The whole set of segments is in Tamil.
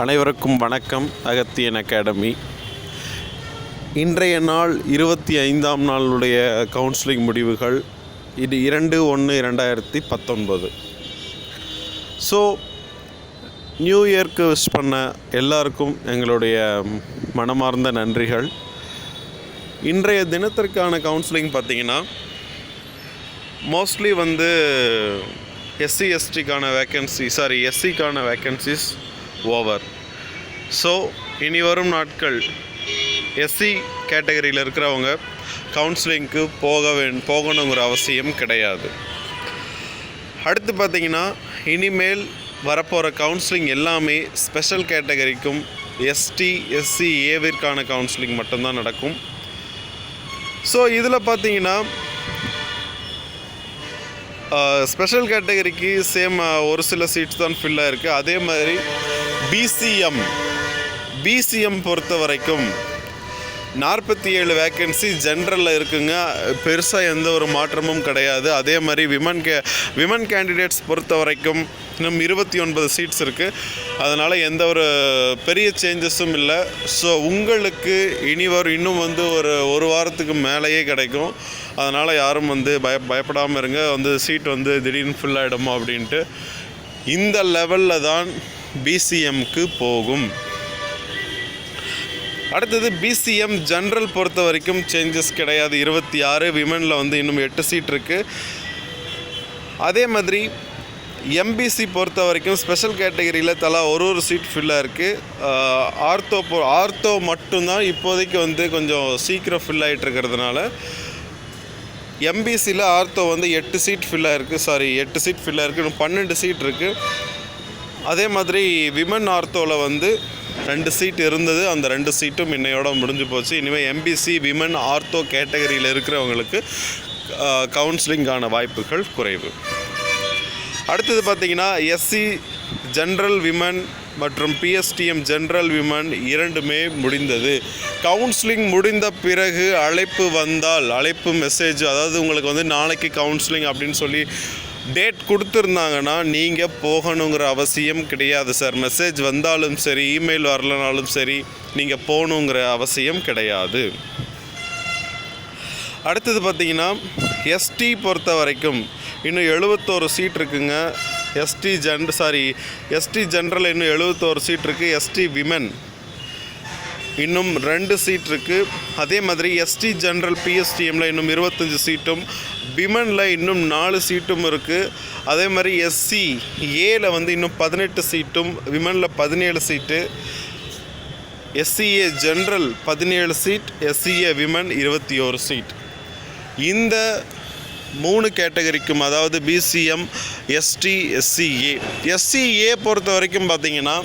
அனைவருக்கும் வணக்கம். அகத்தியன் அகாடமி. இன்றைய நாள் 25ஆம் நாளுடைய கவுன்சிலிங் முடிவுகள். இது 2/1/2019. ஸோ நியூ இயர்க்கு விஷ் பண்ண எல்லாருக்கும் எங்களுடைய மனமார்ந்த நன்றிகள். இன்றைய தினத்திற்கான கவுன்சிலிங் பார்த்திங்கன்னா மோஸ்ட்லி எஸ்சிக்கான எஸ்சிக்கான வேக்கன்சிஸ் ஓவர். ஸோ இனி வரும் நாட்கள் எஸ்சி கேட்டகரியில் இருக்கிறவங்க கவுன்சிலிங்க்கு போகணுங்கிற அவசியம் கிடையாது. அடுத்து பார்த்திங்கன்னா இனிமேல் வரப்போகிற கவுன்சிலிங் எல்லாமே ஸ்பெஷல் கேட்டகரிக்கும் எஸ்டி எஸ்சி ஏவிற்கான கவுன்சிலிங் மட்டும்தான் நடக்கும். ஸோ இதில் பார்த்திங்கன்னா ஸ்பெஷல் கேட்டகரிக்கு சேம் ஒரு சில சீட்ஸ் தான் ஃபில் ஆகிருக்கு. அதே மாதிரி பிசிஎம் பொறுத்த வரைக்கும் 47 வேக்கன்சி ஜென்ரலில் இருக்குங்க. பெருசாக எந்த ஒரு மாற்றமும் கிடையாது. அதே மாதிரி விமன் கேண்டிடேட்ஸ் பொறுத்த வரைக்கும் இன்னும் 29 சீட்ஸ் இருக்குது. அதனால் எந்த ஒரு பெரிய சேஞ்சஸும் இல்லை. ஸோ உங்களுக்கு இன்னும் ஒரு வாரத்துக்கு மேலேயே கிடைக்கும். அதனால் யாரும் பயப்படாமல் இருங்க. சீட் திடீர்னு ஃபில் ஆகிடுமோ அப்படின்ட்டு. இந்த லெவலில் தான் பிசிஎம்க்கு போகும். அடுத்தது பிசிஎம் ஜென்ரல் பொறுத்த வரைக்கும் சேஞ்சஸ் கிடையாது. 26. விமனில் இன்னும் 8 சீட் இருக்குது. அதே மாதிரி எம்பிசி பொறுத்த வரைக்கும் ஸ்பெஷல் கேட்டகரியில் தலா ஒரு சீட் ஃபில்லாக இருக்குது. ஆர்த்தோ மட்டும்தான் இப்போதைக்கு கொஞ்சம் சீக்கிரம் ஃபில் ஆகிட்டு இருக்கிறதுனால எம்பிசியில் ஆர்த்தோ 8 சீட் ஃபில்லாக இருக்குது. 8 சீட் ஃபில்லாக இருக்குது. இன்னும் 12 சீட் இருக்குது. அதே மாதிரி விமன் ஆர்த்தோவில் 2 சீட் இருந்தது. அந்த 2 சீட்டும் இன்னையோட முடிஞ்சு போச்சு. இனிமேல் எம்பிசி விமன் ஆர்த்தோ கேட்டகரியில் இருக்கிறவங்களுக்கு கவுன்சிலிங்கான வாய்ப்புகள் குறைவு. அடுத்தது பார்த்திங்கன்னா எஸ்சி ஜென்ரல் விமன் மற்றும் பிஎஸ்டிஎம் ஜென்ரல் விமன் இரண்டுமே முடிந்தது. கவுன்சிலிங் முடிந்த பிறகு அழைப்பு மெசேஜ், அதாவது உங்களுக்கு நாளைக்கு கவுன்சிலிங் அப்படின்னு சொல்லி டேட் கொடுத்துருந்தாங்கன்னா நீங்கள் போகணுங்கிற அவசியம் கிடையாது சார். மெசேஜ் வந்தாலும் சரி, இமெயில் வரலனாலும் சரி, நீங்கள் போகணுங்கிற அவசியம் கிடையாது. அடுத்தது பார்த்திங்கன்னா எஸ்டி பொறுத்த வரைக்கும் இன்னும் 71 சீட் இருக்குங்க. எஸ்டி ஜென்ரல் இன்னும் 71 சீட் இருக்குது. எஸ்டி விமன் இன்னும் 2 சீட் இருக்குது. அதே மாதிரி எஸ்டி ஜென்ரல் பிஎஸ்டிஎம்மில் இன்னும் 25 சீட்டும், விமனில் இன்னும் 4 சீட்டும் இருக்குது. அதே மாதிரி எஸ்சி ஏல இன்னும் 18 சீட்டும், விமனில் 17 seat, SCA general 17 seat, SCA women 21 seat. இந்த 3 கேட்டகரிக்கும், அதாவது பிசிஎம், எஸ்டி, எஸ்சிஏ. எஸ்சிஏ பொறுத்த வரைக்கும் பார்த்திங்கன்னா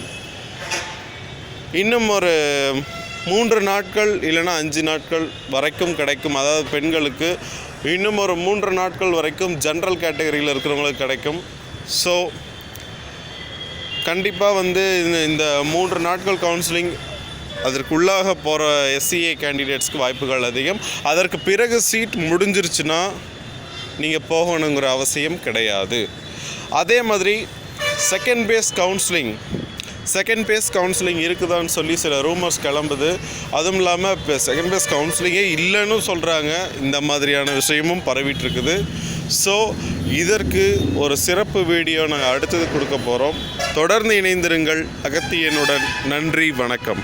இன்னும் ஒரு 3 நாட்கள் இல்லைனா 5 நாட்கள் வரைக்கும் கிடைக்கும். அதாவது பெண்களுக்கு இன்னும் ஒரு 3 நாட்கள் வரைக்கும் ஜென்ரல் கேட்டகரியில் இருக்கிறவங்களுக்கு கிடைக்கும். ஸோ கண்டிப்பாக இந்த 3 நாட்கள் கவுன்சிலிங் அதற்குள்ளாக போகிற எஸ்சிஏ கேண்டிடேட்ஸ்க்கு வாய்ப்புகள் அதிகம். அதற்கு பிறகு சீட் முடிஞ்சிருச்சுன்னா நீங்கள் போகணுங்கிற அவசியம் கிடையாது. அதே மாதிரி செகண்ட் பேஸ் கவுன்சிலிங் இருக்குதான்னு சொல்லி சில ரூமர்ஸ் கிளம்புது. அதுவும் இல்லாமல் இப்போ செகண்ட் பேஸ் கவுன்சிலிங்கே இல்லைன்னு சொல்கிறாங்க. இந்த மாதிரியான விஷயமும் பரவிட்டுருக்குது. ஸோ இதற்கு ஒரு சிறப்பு வீடியோ நாங்கள் அடுத்தது கொடுக்க போகிறோம். தொடர்ந்து இணைந்திருங்கள். அகத்தியனுடன். நன்றி, வணக்கம்.